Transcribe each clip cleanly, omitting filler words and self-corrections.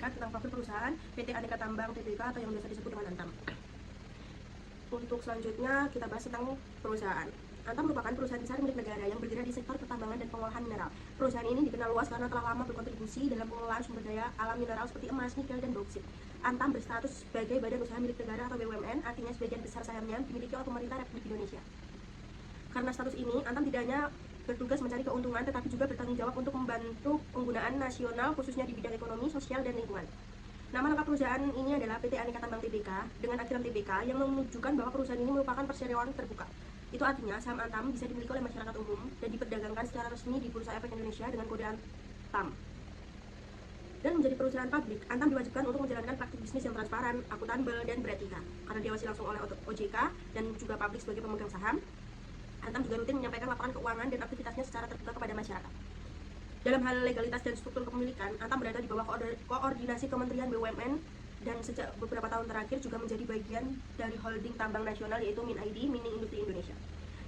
Negara tentang profil perusahaan PT Aneka Tambang Tbk atau yang biasa disebut dengan Antam. Untuk selanjutnya kita bahas tentang perusahaan. Antam merupakan perusahaan besar milik negara yang bergerak di sektor pertambangan dan pengolahan mineral. Perusahaan ini dikenal luas karena telah lama berkontribusi dalam pengelolaan sumber daya alam mineral seperti emas, nikel, dan bauksit. Antam berstatus sebagai badan usaha milik negara atau BUMN, artinya sebagian besar sahamnya dimiliki oleh pemerintah Republik Indonesia. Karena status ini, Antam tidak hanya bertugas mencari keuntungan, tetapi juga bertanggung jawab untuk membantu penggunaan nasional khususnya di bidang ekonomi, sosial, dan lingkungan. Nama lengkap perusahaan ini adalah PT Aneka Tambang Tbk dengan akhiran Tbk yang menunjukkan bahwa perusahaan ini merupakan perseroan terbuka. Itu artinya saham Antam bisa dimiliki oleh masyarakat umum dan diperdagangkan secara resmi di Bursa Efek Indonesia dengan kode Antam. Dan menjadi perusahaan publik, Antam diwajibkan untuk menjalankan praktik bisnis yang transparan, akuntabel, dan beretika. Karena diawasi langsung oleh OJK dan juga publik sebagai pemegang saham, Antam juga rutin menyampaikan laporan keuangan dan aktivitasnya secara terbuka kepada masyarakat. Dalam hal legalitas dan struktur kepemilikan, Antam berada di bawah koordinasi Kementerian BUMN dan sejak beberapa tahun terakhir juga menjadi bagian dari holding tambang nasional yaitu MinID, Mining Industri Indonesia.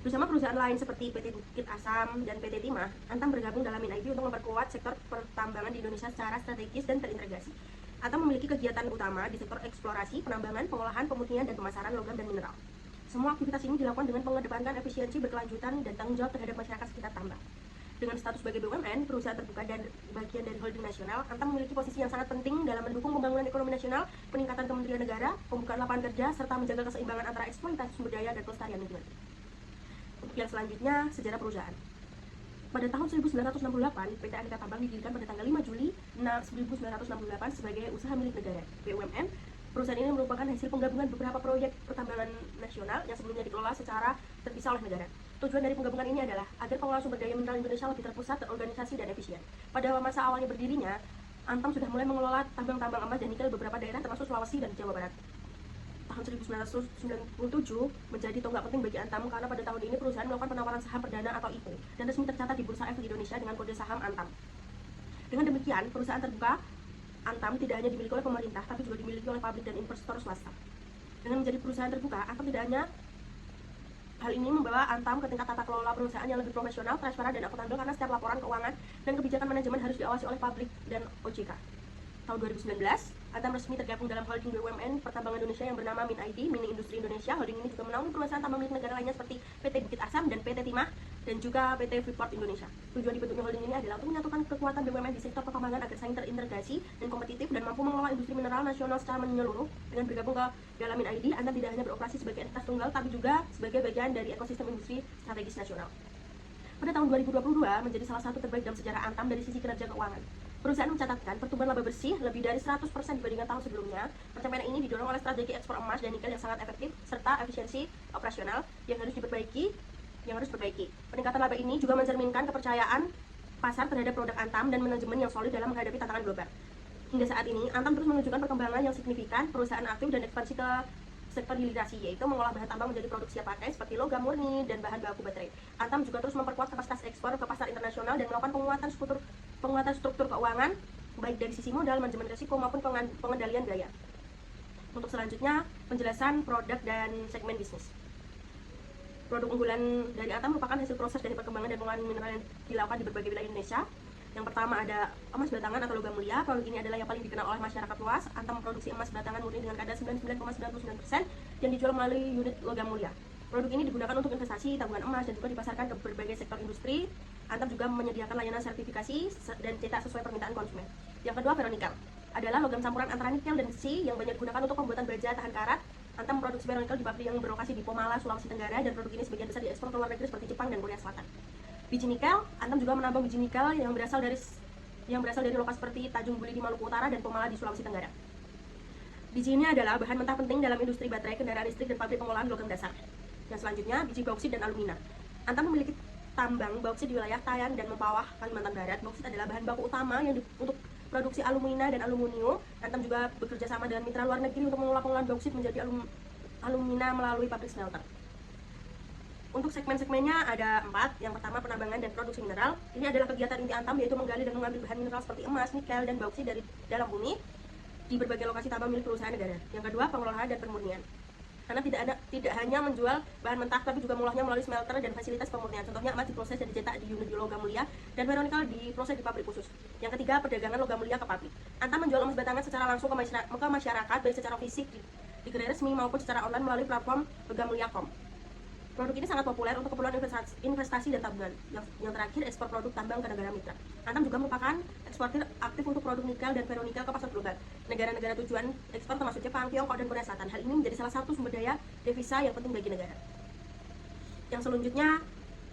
Bersama perusahaan lain seperti PT Bukit Asam dan PT Timah, Antam bergabung dalam MinID untuk memperkuat sektor pertambangan di Indonesia secara strategis dan terintegrasi. Antam memiliki kegiatan utama di sektor eksplorasi, penambangan, pengolahan, pemurnian, dan pemasaran logam dan mineral. Semua aktivitas ini dilakukan dengan mengedepankan efisiensi, berkelanjutan, dan tanggung jawab terhadap masyarakat sekitar tambang. Dengan status sebagai BUMN, perusahaan terbuka dan bagian dari holding nasional, Antam memiliki posisi yang sangat penting dalam mendukung pembangunan ekonomi nasional, peningkatan kementerian negara, pembukaan lapangan kerja, serta menjaga keseimbangan antara eksploitasi sumber daya dan pelestarian lingkungan. Untuk yang selanjutnya, sejarah perusahaan. Pada tahun 1968, PT Aneka Tambang didirikan pada tanggal 5 Juli 1968 sebagai usaha milik negara, BUMN. Perusahaan ini merupakan hasil penggabungan beberapa proyek pertambangan nasional yang sebelumnya dikelola secara terpisah oleh negara. Tujuan dari penggabungan ini adalah agar pengelolaan sumber daya mineral Indonesia lebih terpusat, terorganisasi, dan efisien. Pada masa awalnya berdirinya, Antam sudah mulai mengelola tambang-tambang emas dan nikel di beberapa daerah termasuk Sulawesi dan Jawa Barat. Tahun 1997 menjadi tonggak penting bagi Antam karena pada tahun ini perusahaan melakukan penawaran saham perdana atau IPO dan resmi tercatat di Bursa Efek Indonesia dengan kode saham Antam. Dengan demikian, perusahaan terbuka Antam tidak hanya dimiliki oleh pemerintah, tapi juga dimiliki oleh publik dan investor swasta. Dengan menjadi perusahaan terbuka, Antam tidak hanya hal ini membawa Antam ke tingkat tata kelola perusahaan yang lebih profesional, transparan, dan akuntabel karena setiap laporan keuangan dan kebijakan manajemen harus diawasi oleh publik dan OJK. Tahun 2019, Antam resmi tergabung dalam holding BUMN Pertambangan Indonesia yang bernama MinID, Mining Industri Indonesia. Holding ini juga menaungi perusahaan tambang milik negara lainnya seperti PT Bukit Asam dan PT Timah dan juga PT Freeport Indonesia. Tujuan dibentuknya holding ini adalah untuk menyatukan kekuatan BUMN di sektor pertambangan agar saling terintegrasi dan kompetitif dan mampu mengelola industri mineral nasional secara menyeluruh. Dengan bergabung ke dalam MinID, Antam tidak hanya beroperasi sebagai entitas tunggal, tapi juga sebagai bagian dari ekosistem industri strategis nasional. Pada tahun 2022 menjadi salah satu terbaik dalam sejarah Antam dari sisi kinerja keuangan. Perusahaan mencatatkan pertumbuhan laba bersih lebih dari 100% dibandingkan tahun sebelumnya. Pencapaian ini didorong oleh strategi ekspor emas dan nikel yang sangat efektif serta efisiensi operasional yang harus diperbaiki. Peningkatan laba ini juga mencerminkan kepercayaan pasar terhadap produk Antam dan manajemen yang solid dalam menghadapi tantangan global. Hingga saat ini, Antam terus menunjukkan perkembangan yang signifikan, perusahaan aktif dan ekspansi ke sektor hilirisasi, yaitu mengolah bahan tambang menjadi produk siap pakai seperti logam murni dan bahan baku baterai. Antam juga terus memperkuat kapasitas ekspor ke pasar internasional dan melakukan penguatan struktur keuangan baik dari sisi modal, manajemen risiko maupun pengendalian biaya. Untuk selanjutnya, penjelasan produk dan segmen bisnis. Produk unggulan dari Antam merupakan hasil proses dari perkembangan dan pengolahan mineral yang dilakukan di berbagai wilayah Indonesia. Yang pertama ada emas batangan atau logam mulia. Produk ini adalah yang paling dikenal oleh masyarakat luas. Antam memproduksi emas batangan murni dengan kadar 99,99% yang dijual melalui unit logam mulia. Produk ini digunakan untuk investasi, tabungan emas, dan juga dipasarkan ke berbagai sektor industri. Antam juga menyediakan layanan sertifikasi dan cetak sesuai permintaan konsumen. Yang kedua, ferronikel adalah logam campuran antara nikel dan besi yang banyak digunakan untuk pembuatan baja tahan karat. Antam memproduksi ferronikel di pabrik yang berlokasi di Pomala, Sulawesi Tenggara, dan produk ini sebagian besar diekspor ke luar negeri seperti Jepang dan Korea Selatan. Biji nikel, Antam juga menambang biji nikel yang berasal dari lokasi seperti Tanjung Buli di Maluku Utara dan Pomala di Sulawesi Tenggara. Biji ini adalah bahan mentah penting dalam industri baterai, kendaraan listrik, dan pabrik pengolahan logam dasar. Yang selanjutnya, biji bauksit dan alumina. Antam memiliki tambang bauksit di wilayah Tayan dan Mempawah, Kalimantan Barat. Bauksit adalah bahan baku utama untuk produksi alumina dan aluminium. Antam juga bekerja sama dengan mitra luar negeri untuk mengolah pengolahan bauksit menjadi alumina melalui pabrik smelter. Untuk segmen-segmennya ada 4. Yang pertama, penambangan dan produksi mineral. Ini adalah kegiatan inti Antam, yaitu menggali dan mengambil bahan mineral seperti emas, nikel, dan bauksit dari dalam bumi di berbagai lokasi tambang milik perusahaan negara. Yang kedua, pengolahan dan pemurnian. karena tidak hanya menjual bahan mentah tapi juga mengolahnya melalui smelter dan fasilitas pemurnian. Contohnya emas diproses dan dicetak di unit logam mulia dan ferronikel diproses di pabrik khusus. Yang ketiga, perdagangan logam mulia ke pabrik. Antam menjual emas batangan secara langsung ke masyarakat baik secara fisik di gerai resmi maupun secara online melalui platform logam mulia.com. Produk ini sangat populer untuk keperluan investasi dan tabungan. Yang terakhir, ekspor produk tambang ke negara mitra. Antam juga merupakan eksportir aktif untuk produk nikel dan ferronikel ke pasar global. Negara-negara tujuan ekspor termasuk Jepang, Tiongkok, dan Korea Selatan. Hal ini menjadi salah satu sumber daya devisa yang penting bagi negara. Yang selanjutnya,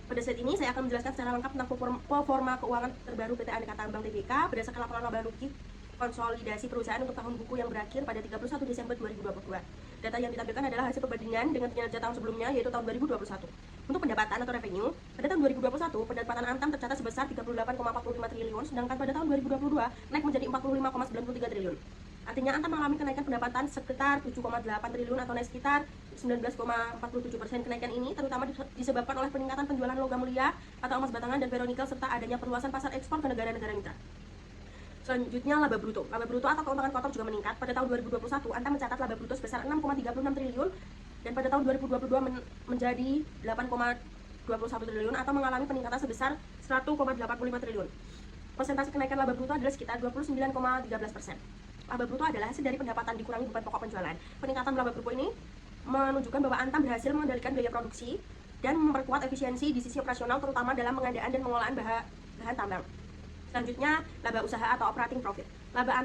pada saat ini saya akan menjelaskan secara lengkap tentang performa keuangan terbaru PT Aneka Tambang Tbk berdasarkan laporan laba rugi konsolidasi perusahaan untuk tahun buku yang berakhir pada 31 Desember 2022. Data yang ditampilkan adalah hasil perbandingan dengan kinerja tahun sebelumnya, yaitu tahun 2021. Untuk pendapatan atau revenue, pada tahun 2021, pendapatan Antam tercatat sebesar 38,45 triliun, sedangkan pada tahun 2022 naik menjadi 45,93 triliun. Artinya Antam mengalami kenaikan pendapatan sekitar 7,8 triliun atau naik sekitar 19,47%. Kenaikan ini terutama disebabkan oleh peningkatan penjualan logam mulia atau emas batangan dan ferronikel serta adanya perluasan pasar ekspor ke negara-negara mitra. Selanjutnya, laba bruto. Laba bruto atau keuntungan kotor juga meningkat. Pada tahun 2021, Antam mencatat laba bruto sebesar 6,36 triliun dan pada tahun 2022 menjadi 8,21 triliun atau mengalami peningkatan sebesar 1,85 triliun. Persentase kenaikan laba bruto adalah sekitar 29,13%. Laba bruto adalah hasil dari pendapatan dikurangi beban pokok penjualan. Peningkatan laba bruto ini menunjukkan bahwa Antam berhasil mengendalikan biaya produksi dan memperkuat efisiensi di sisi operasional, terutama dalam pengadaan dan pengolahan bahan tambang. Selanjutnya, laba usaha atau operating profit. Laba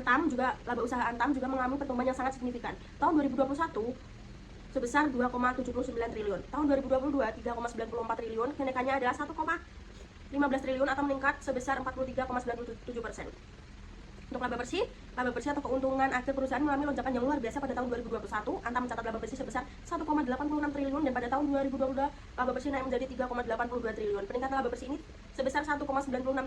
usaha Antam juga mengalami pertumbuhan yang sangat signifikan. Tahun 2021 sebesar 2,79 triliun. Tahun 2022 3,94 triliun. Kenaikannya adalah 1,15 triliun atau meningkat sebesar 43,97%. Untuk laba bersih atau keuntungan akhir perusahaan mengalami lonjakan yang luar biasa pada tahun 2021. Antam mencatat laba bersih sebesar 1,86 triliun dan pada tahun 2022 laba bersih naik menjadi 3,82 triliun. Peningkatan laba bersih ini sebesar 1,96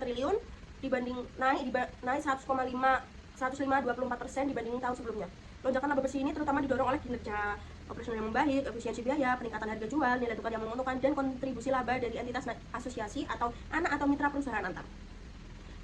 triliun dibanding naik 105,24% dibanding tahun sebelumnya. Lonjakan laba bersih ini terutama didorong oleh kinerja operasional yang membaik, efisiensi biaya, peningkatan harga jual, nilai tukar yang menguntungkan, dan kontribusi laba dari entitas asosiasi atau anak atau mitra perusahaan Antam.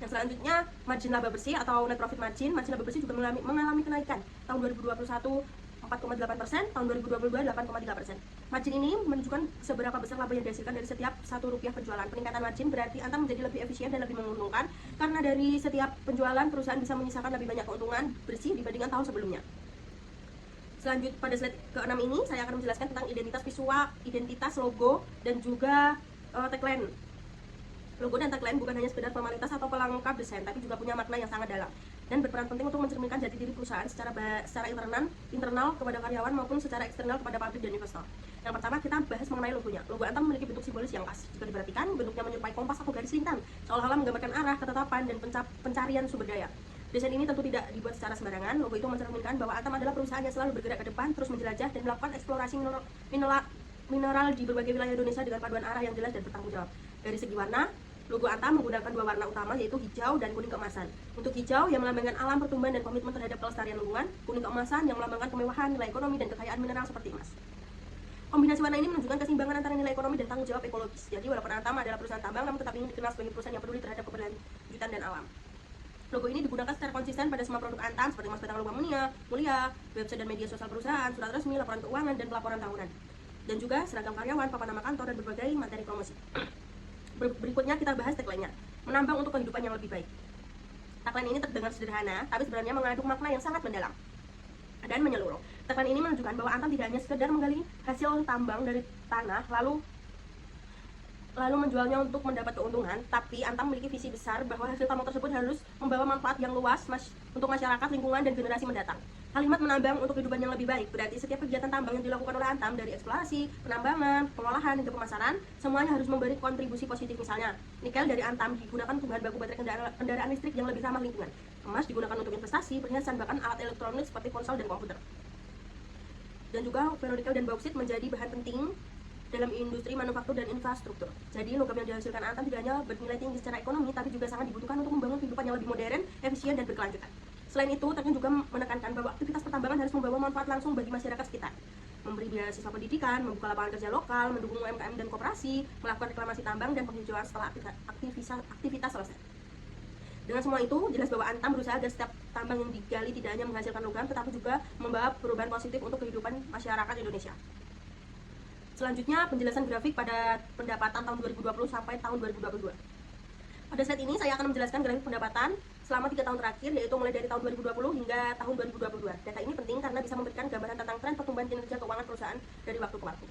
Yang selanjutnya, margin laba bersih atau net profit margin. Margin laba bersih juga mengalami kenaikan. Tahun 2021 4,8%, tahun 2022 8,3%. Margin ini menunjukkan seberapa besar laba yang dihasilkan dari setiap Rp1 penjualan. Peningkatan margin berarti Antam menjadi lebih efisien dan lebih menguntungkan karena dari setiap penjualan perusahaan bisa menyisakan lebih banyak keuntungan bersih dibandingkan tahun sebelumnya. Selanjut pada slide ke-6 ini saya akan menjelaskan tentang identitas visual, identitas logo dan juga tagline. Logo dan tagline bukan hanya sekedar formalitas atau pelengkap desain, tapi juga punya makna yang sangat dalam dan berperan penting untuk mencerminkan jati diri perusahaan secara internal kepada karyawan maupun secara eksternal kepada publik dan investor. Yang pertama, kita bahas mengenai logonya. Logo Antam memiliki bentuk simbolis yang khas. Jika diperhatikan, bentuknya menyerupai kompas atau garis lintang, seolah-olah menggambarkan arah, ketetapan, dan pencarian sumber daya. Desain ini tentu tidak dibuat secara sembarangan. Logo itu mencerminkan bahwa Antam adalah perusahaan yang selalu bergerak ke depan, terus menjelajah dan melakukan eksplorasi mineral di berbagai wilayah Indonesia dengan paduan arah yang jelas dan bertanggung jawab. Dari segi warna, logo Antam menggunakan dua warna utama, yaitu hijau dan kuning keemasan. Untuk hijau yang melambangkan alam, pertumbuhan, dan komitmen terhadap kelestarian lingkungan, kuning keemasan yang melambangkan kemewahan, nilai ekonomi, dan kekayaan mineral seperti emas. Kombinasi warna ini menunjukkan keseimbangan antara nilai ekonomi dan tanggung jawab ekologis. Jadi walaupun Antam adalah perusahaan tambang, namun tetap ingin dikenal sebagai perusahaan yang peduli terhadap keberlanjutan dan alam. Logo ini digunakan secara konsisten pada semua produk Antam seperti emas batangan logam mulia, website dan media sosial perusahaan, surat resmi, laporan keuangan, dan pelaporan tahunan. Dan juga seragam karyawan, papan nama kantor, dan berbagai materi promosi. Berikutnya kita bahas tagline-nya, menambang untuk kehidupan yang lebih baik. Tagline ini terdengar sederhana, tapi sebenarnya mengandung makna yang sangat mendalam dan menyeluruh. Tagline ini menunjukkan bahwa Antam tidak hanya sekedar menggali hasil tambang dari tanah lalu menjualnya untuk mendapat keuntungan, tapi Antam memiliki visi besar bahwa hasil tambang tersebut harus membawa manfaat yang luas untuk masyarakat, lingkungan, dan generasi mendatang. Kalimat menambang untuk kehidupan yang lebih baik berarti setiap kegiatan tambang yang dilakukan oleh Antam, dari eksplorasi, penambangan, pengolahan, hingga pemasaran, semuanya harus memberi kontribusi positif. Misalnya, nikel dari Antam digunakan untuk bahan baku baterai kendaraan listrik yang lebih ramah lingkungan. Emas digunakan untuk investasi, perhiasan, bahkan alat elektronik seperti ponsel dan komputer. Dan juga ferronikel dan bauksit menjadi bahan penting dalam industri manufaktur dan infrastruktur. Jadi logam yang dihasilkan Antam tidak hanya bernilai tinggi secara ekonomi, tapi juga sangat dibutuhkan untuk membangun kehidupan yang lebih modern, efisien, dan berkelanjutan. Selain itu, Tagline juga menekankan bahwa aktivitas pertambangan harus membawa manfaat langsung bagi masyarakat sekitar, memberi beasiswa pendidikan, membuka lapangan kerja lokal, mendukung UMKM dan koperasi, melakukan reklamasi tambang dan penghijauan setelah aktivitas selesai. Dengan semua itu, jelas bahwa Antam berusaha agar setiap tambang yang digali tidak hanya menghasilkan logam, tetapi juga membawa perubahan positif untuk kehidupan masyarakat Indonesia. Selanjutnya, penjelasan grafik pada pendapatan tahun 2020 sampai tahun 2022. Pada slide ini saya akan menjelaskan grafik pendapatan selama 3 tahun terakhir, yaitu mulai dari tahun 2020 hingga tahun 2022. Data ini penting karena bisa memberikan gambaran tentang tren pertumbuhan kinerja keuangan perusahaan dari waktu ke waktu.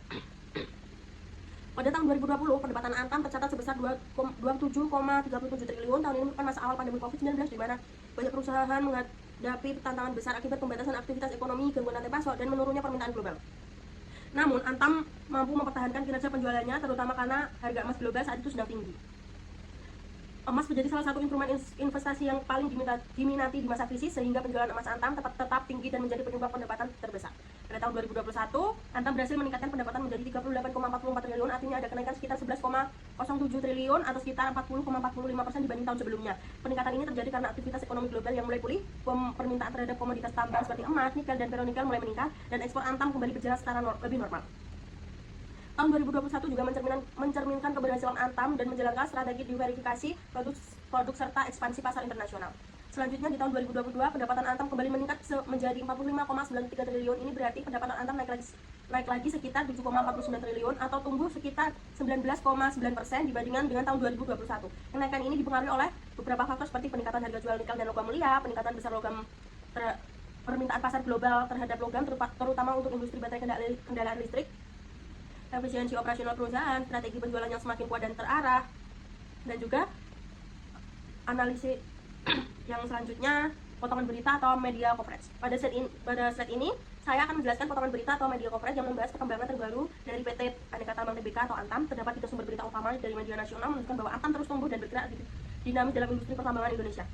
Pada tahun 2020, pendapatan Antam tercatat sebesar 27,37 triliun. Tahun ini merupakan masa awal pandemi COVID-19 di mana banyak perusahaan menghadapi tantangan besar akibat pembatasan aktivitas ekonomi, gangguan rantai pasok, dan menurunnya permintaan global. Namun, Antam mampu mempertahankan kinerja penjualannya, terutama karena harga emas global saat itu sedang tinggi. Emas menjadi salah satu instrumen investasi yang paling diminati di masa krisis, sehingga penjualan emas Antam tetap tinggi dan menjadi penyumbang pendapatan terbesar. Pada tahun 2021, Antam berhasil meningkatkan pendapatan menjadi 38,44 triliun, artinya ada kenaikan sekitar 11,07 triliun atau sekitar 40,45% dibanding tahun sebelumnya. Peningkatan ini terjadi karena aktivitas ekonomi global yang mulai pulih, permintaan terhadap komoditas tambang seperti emas, nikel, dan ferronikel mulai meningkat, dan ekspor Antam kembali berjalan secara lebih normal. Tahun 2021 juga mencerminkan keberhasilan Antam dan menjalankan strategi diverifikasi produk serta ekspansi pasar internasional. Selanjutnya di tahun 2022, pendapatan Antam kembali meningkat menjadi 45,93 triliun. Ini berarti pendapatan Antam naik lagi sekitar 7,49 triliun atau tumbuh sekitar 19,9% dibandingkan dengan tahun 2021. Kenaikan ini dipengaruhi oleh beberapa faktor seperti peningkatan harga jual nikel dan logam mulia, peningkatan besar permintaan pasar global terhadap logam terutama untuk industri baterai kendaraan listrik, efisiensi operasional perusahaan, strategi penjualan yang semakin kuat dan terarah, dan juga analisis yang selanjutnya potongan berita atau media coverage. Pada slide ini saya akan menjelaskan potongan berita atau media coverage yang membahas perkembangan terbaru dari PT Aneka Tambang Tbk atau Antam. Terdapat 3 sumber berita utama dari media nasional menunjukkan bahwa Antam terus tumbuh dan bergerak dinamis dalam industri pertambangan Indonesia.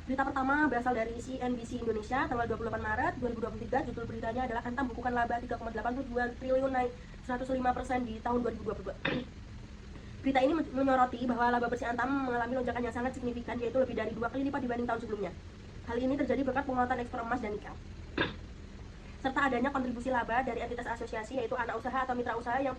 Berita pertama berasal dari CNBC Indonesia tanggal 28 Maret 2023. Judul beritanya adalah Antam bukukan laba 3,82 triliun naik 105% di tahun 2022. Berita ini menyoroti bahwa laba bersih Antam mengalami lonjakan yang sangat signifikan, yaitu lebih dari 2 kali lipat dibanding tahun sebelumnya. Hal ini terjadi berkat penguatan ekspor emas dan nikel, serta adanya kontribusi laba dari entitas asosiasi, yaitu anak usaha atau mitra usaha yang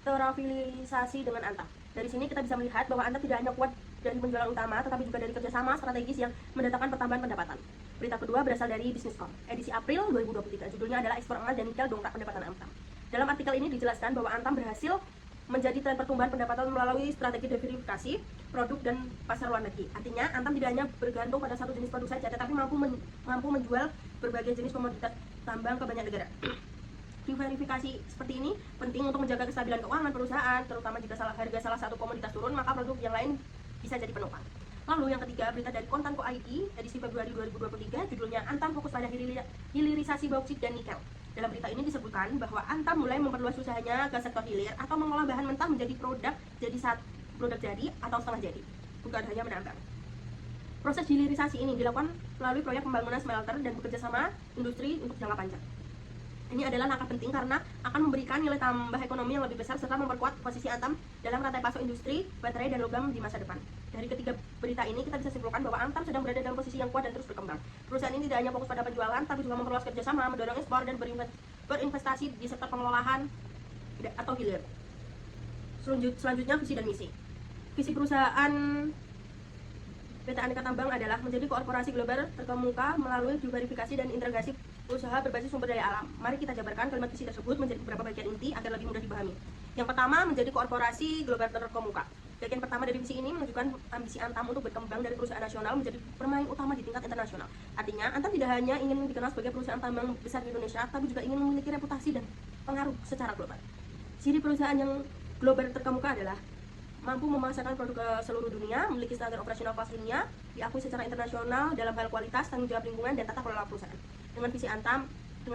terafiliasi dengan Antam. Dari sini kita bisa melihat bahwa Antam tidak hanya kuat dari penjualan utama, tetapi juga dari kerjasama strategis yang mendatangkan pertambahan pendapatan. Berita kedua berasal dari Businesscom, edisi April 2023. Judulnya adalah Ekspor Emas dan Nikel Dongkrak Pendapatan Antam. Dalam artikel ini dijelaskan bahwa Antam berhasil menjadi tren pertumbuhan pendapatan melalui strategi diverifikasi produk dan pasar luar negeri. Artinya, Antam tidak hanya bergantung pada satu jenis produk saja, tetapi mampu menjual berbagai jenis komoditas tambang ke banyak negara. Diverifikasi seperti ini penting untuk menjaga kestabilan keuangan perusahaan, terutama jika harga salah satu komoditas turun, maka produk yang lain bisa jadi penopang. Lalu yang ketiga, berita dari Kontanko ID edisi Februari 2023, judulnya Antam fokus pada hilirisasi bauksit dan nikel. Dalam berita ini disebutkan bahwa Antam mulai memperluas usahanya ke sektor hilir atau mengolah bahan mentah menjadi produk jadi atau setengah jadi, bukan hanya menambang. Proses hilirisasi ini dilakukan melalui proyek pembangunan smelter dan bekerjasama industri untuk jangka panjang. Ini adalah langkah penting karena akan memberikan nilai tambah ekonomi yang lebih besar serta memperkuat posisi Antam dalam rantai pasok industri, baterai, dan logam di masa depan. Dari ketiga berita ini kita bisa simpulkan bahwa Antam sedang berada dalam posisi yang kuat dan terus berkembang. Perusahaan ini tidak hanya fokus pada penjualan, tapi juga memperluas kerjasama, mendorong ekspor, dan berinvestasi di sektor pengolahan atau hilir. Selanjutnya visi dan misi. Visi perusahaan PT Aneka Tambang adalah menjadi korporasi global terkemuka melalui diverifikasi dan integrasi usaha berbasis sumber daya alam. Mari kita jabarkan kalimat visi tersebut menjadi beberapa bagian inti agar lebih mudah dipahami. Yang pertama, menjadi korporasi global terkemuka. Bagian pertama dari visi ini menunjukkan ambisi Antam untuk berkembang dari perusahaan nasional menjadi pemain utama di tingkat internasional. Artinya, Antam tidak hanya ingin dikenal sebagai perusahaan tambang besar di Indonesia, tapi juga ingin memiliki reputasi dan pengaruh secara global. Ciri perusahaan yang global terkemuka adalah mampu memasarkan produk ke seluruh dunia, memiliki standar operasional kelas dunia, diakui secara internasional dalam hal kualitas, tanggung jawab lingkungan, dan tata kelola perusahaan. Dengan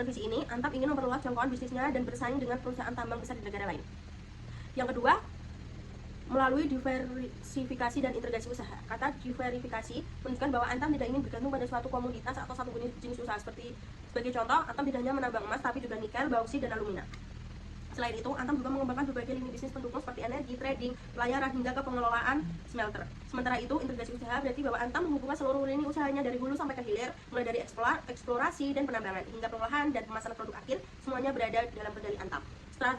visi ini, Antam ingin memperluas jangkauan bisnisnya dan bersaing dengan perusahaan tambang besar di negara lain. Yang kedua, melalui diversifikasi dan integrasi usaha. Kata diverifikasi menunjukkan bahwa Antam tidak ingin bergantung pada suatu komoditas atau satu jenis usaha. Sebagai contoh, Antam tidak hanya menambang emas, tapi juga nikel, bauksit, dan alumina. Selain itu, Antam juga mengembangkan berbagai lini bisnis pendukung seperti energi, trading, pelayaran, hingga ke pengelolaan smelter. Sementara itu, integrasi usaha berarti bahwa Antam menghubungkan seluruh lini usahanya dari hulu sampai ke hilir, mulai dari eksplorasi dan penambangan, hingga pengolahan dan pemasaran produk akhir, semuanya berada dalam kendali Antam.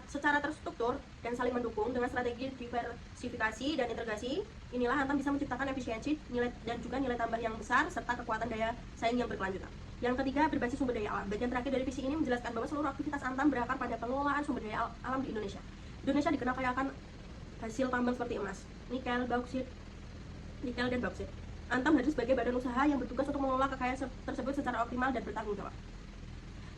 secara terstruktur dan saling mendukung dengan strategi diversifikasi dan integrasi. Inilah Antam bisa menciptakan efisiensi dan juga nilai tambah yang besar serta kekuatan daya saing yang berkelanjutan. Yang ketiga, berbasis sumber daya alam. Bagian terakhir dari visi ini menjelaskan bahwa seluruh aktivitas Antam berakar pada pengelolaan sumber daya alam di Indonesia. Indonesia dikenal kaya akan hasil tambang seperti emas, nikel, dan bauksit. Antam hadir sebagai badan usaha yang bertugas untuk mengelola kekayaan tersebut secara optimal dan bertanggung jawab.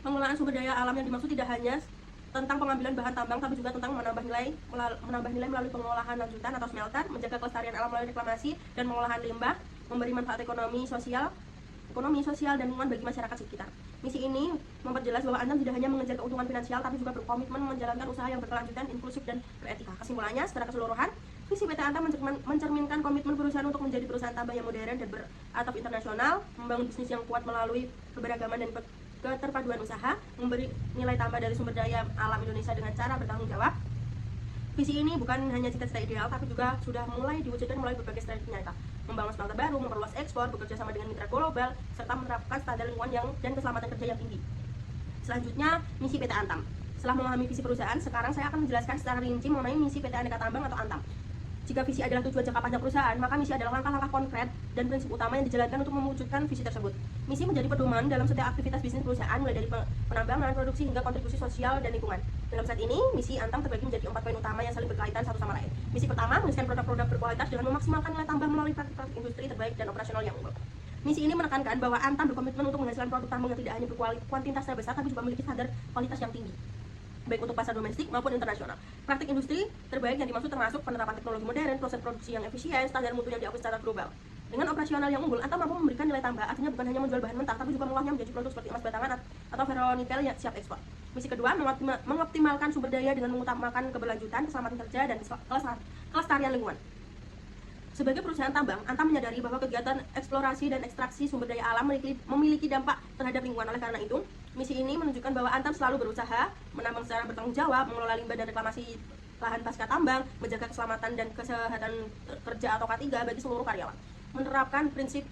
Pengelolaan sumber daya alam yang dimaksud tidak hanya tentang pengambilan bahan tambang, tapi juga tentang menambah nilai melalui pengolahan lanjutan atau smelter, menjaga kelestarian alam melalui reklamasi dan pengolahan limbah, memberi manfaat ekonomi sosial dan lingkungan bagi masyarakat sekitar. Misi ini memperjelas bahwa Antam tidak hanya mengejar keuntungan finansial, tapi juga berkomitmen menjalankan usaha yang berkelanjutan, inklusif, dan beretika. Kesimpulannya, secara keseluruhan, visi PT Antam mencerminkan komitmen perusahaan untuk menjadi perusahaan tambang yang modern dan beratap internasional, membangun bisnis yang kuat melalui keberagaman dan keterpaduan usaha, memberi nilai tambah dari sumber daya alam Indonesia dengan cara bertanggung jawab. Visi ini bukan hanya cita-cita ideal, tapi juga sudah mulai diwujudkan melalui berbagai strategi nyata, membangun smelter baru, memperluas ekspor, bekerja sama dengan mitra global, serta menerapkan standar lingkungan dan keselamatan kerja yang tinggi. Selanjutnya, misi PT Antam. Setelah memahami visi perusahaan, sekarang saya akan menjelaskan secara rinci mengenai misi PT Aneka Tambang atau Antam. Jika visi adalah tujuan jangka panjang perusahaan, maka misi adalah langkah-langkah konkret dan prinsip utama yang dijalankan untuk mewujudkan visi tersebut. Misi menjadi pedoman dalam setiap aktivitas bisnis perusahaan, mulai dari penambangan, produksi, hingga kontribusi sosial dan lingkungan. Dalam saat ini, misi Antam terbagi menjadi 4 poin utama yang saling berkaitan satu sama lain. Misi pertama, menghasilkan produk-produk berkualitas dengan memaksimalkan nilai tambah melalui praktik industri terbaik dan operasional yang unggul. Misi ini menekankan bahwa Antam berkomitmen untuk menghasilkan produk tambang yang tidak hanya berkuantitasnya besar, tapi juga memiliki standar kualitas yang tinggi, baik untuk pasar domestik maupun internasional. Praktik industri terbaik yang dimaksud termasuk penerapan teknologi modern, proses produksi yang efisien, standar mutu yang diakui secara global. Dengan operasional yang unggul, Antam mampu memberikan nilai tambah, artinya bukan hanya menjual bahan mentah, tapi juga mengolahnya menjadi produk seperti emas batangan atau ferronikel yang siap ekspor. Misi kedua, mengoptimalkan sumber daya dengan mengutamakan keberlanjutan, keselamatan kerja, dan kelestarian lingkungan. Sebagai perusahaan tambang, Antam menyadari bahwa kegiatan eksplorasi dan ekstraksi sumber daya alam memiliki dampak terhadap lingkungan. Oleh karena itu, misi ini menunjukkan bahwa Antam selalu berusaha menambang secara bertanggung jawab, mengelola limbah dan reklamasi lahan pasca tambang, menjaga keselamatan dan kesehatan kerja atau K3 bagi seluruh karyawan, menerapkan prinsip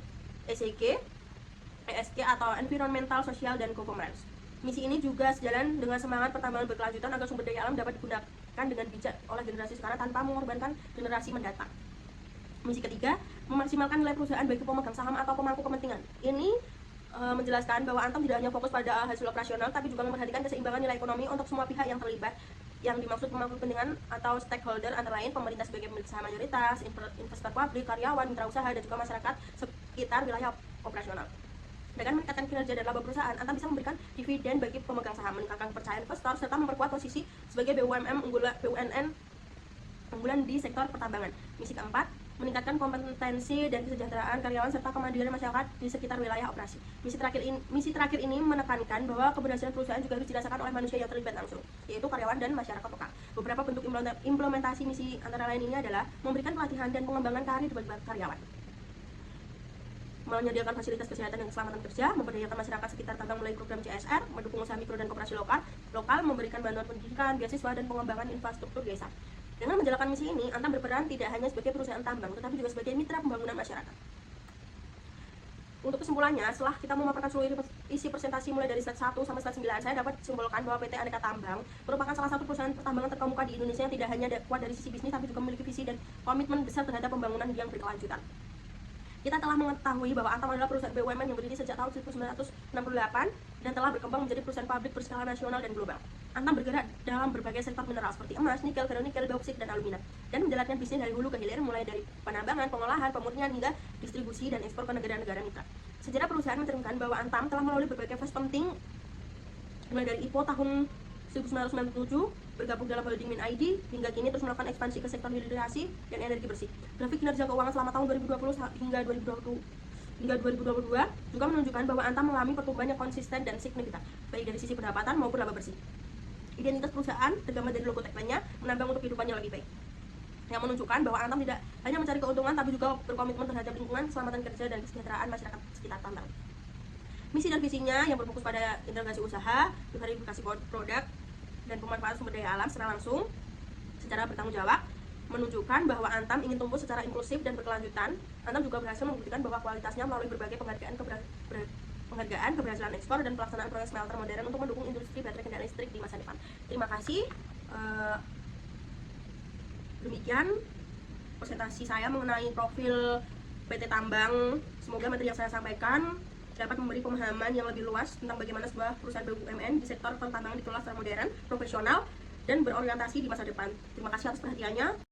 ESG atau Environmental, Social, dan Governance. Misi ini juga sejalan dengan semangat pertambangan berkelanjutan agar sumber daya alam dapat digunakan dengan bijak oleh generasi sekarang tanpa mengorbankan generasi mendatang. Misi ketiga, memaksimalkan nilai perusahaan bagi pemegang saham atau pemangku kepentingan. Ini menjelaskan bahwa Antam tidak hanya fokus pada hasil operasional, tapi juga memperhatikan keseimbangan nilai ekonomi untuk semua pihak yang terlibat. Yang dimaksud pemangku kepentingan atau stakeholder antara lain pemerintah sebagai pemilik saham mayoritas, investor publik, karyawan, mitra usaha, dan juga masyarakat sekitar wilayah operasional. Dengan meningkatkan kinerja dan laba perusahaan, Antam bisa memberikan dividen bagi pemegang saham, meningkatkan kepercayaan investor, serta memperkuat posisi sebagai BUMN unggulan di sektor pertambangan. Misi keempat, meningkatkan kompetensi dan kesejahteraan karyawan serta kemandirian masyarakat di sekitar wilayah operasi. Misi terakhir ini menekankan bahwa keberhasilan perusahaan juga harus dirasakan oleh manusia yang terlibat langsung, yaitu karyawan dan masyarakat lokal. Beberapa bentuk implementasi misi antara lain ini adalah memberikan pelatihan dan pengembangan karir bagi karyawan, menyediakan fasilitas kesehatan dan keselamatan kerja, memberdayakan masyarakat sekitar tambang melalui program CSR, mendukung usaha mikro dan koperasi lokal, memberikan bantuan pendidikan, beasiswa, dan pengembangan infrastruktur desa. Dengan menjalankan misi ini, Antam berperan tidak hanya sebagai perusahaan tambang, tetapi juga sebagai mitra pembangunan masyarakat. Untuk kesimpulannya, setelah kita memaparkan seluruh isi presentasi mulai dari slide 1 sampai slide 9, saya dapat simpulkan bahwa PT Aneka Tambang merupakan salah satu perusahaan pertambangan terkemuka di Indonesia yang tidak hanya kuat dari sisi bisnis, tapi juga memiliki visi dan komitmen besar terhadap pembangunan yang berkelanjutan. Kita telah mengetahui bahwa Antam adalah perusahaan BUMN yang berdiri sejak tahun 1968 dan telah berkembang menjadi perusahaan pabrik berskala nasional dan global. Antam bergerak dalam berbagai sektor mineral seperti emas, nikel, ferronikel, bauksit, dan alumina, dan menjalankan bisnis dari hulu ke hilir mulai dari penambangan, pengolahan, pemurnian, hingga distribusi dan ekspor ke negara-negara mitra. Sejarah perusahaan mencerminkan bahwa Antam telah melalui berbagai fase penting, mulai dari IPO tahun 1997, bergabung dalam holding Min ID, hingga kini terus melakukan ekspansi ke sektor hilirisasi dan energi bersih. Grafik kinerja keuangan selama tahun 2020 hingga 2022 juga menunjukkan bahwa Antam mengalami pertumbuhan yang konsisten dan signifikan, baik dari sisi pendapatan maupun laba bersih. Identitas perusahaan tergambar dari logo tagline-nya, menambang untuk kehidupannya lebih baik, yang menunjukkan bahwa Antam tidak hanya mencari keuntungan, tapi juga berkomitmen terhadap lingkungan, keselamatan kerja, dan kesejahteraan masyarakat sekitar tambang. Misi dan visinya yang berfokus pada integrasi usaha, verifikasi produk, dan pemanfaatan sumber daya alam secara langsung, secara bertanggung jawab, menunjukkan bahwa Antam ingin tumbuh secara inklusif dan berkelanjutan. Antam juga berhasil membuktikan bahwa kualitasnya melalui berbagai penghargaan keberhasilan ekspor dan pelaksanaan proyek smelter modern untuk mendukung industri baterai kendaraan listrik di masa depan. Terima kasih. Demikian presentasi saya mengenai profil PT Tambang. Semoga materi yang saya sampaikan dapat memberi pemahaman yang lebih luas tentang bagaimana sebuah perusahaan BUMN di sektor pertambangan dikelola secara modern, profesional, dan berorientasi di masa depan. Terima kasih atas perhatiannya.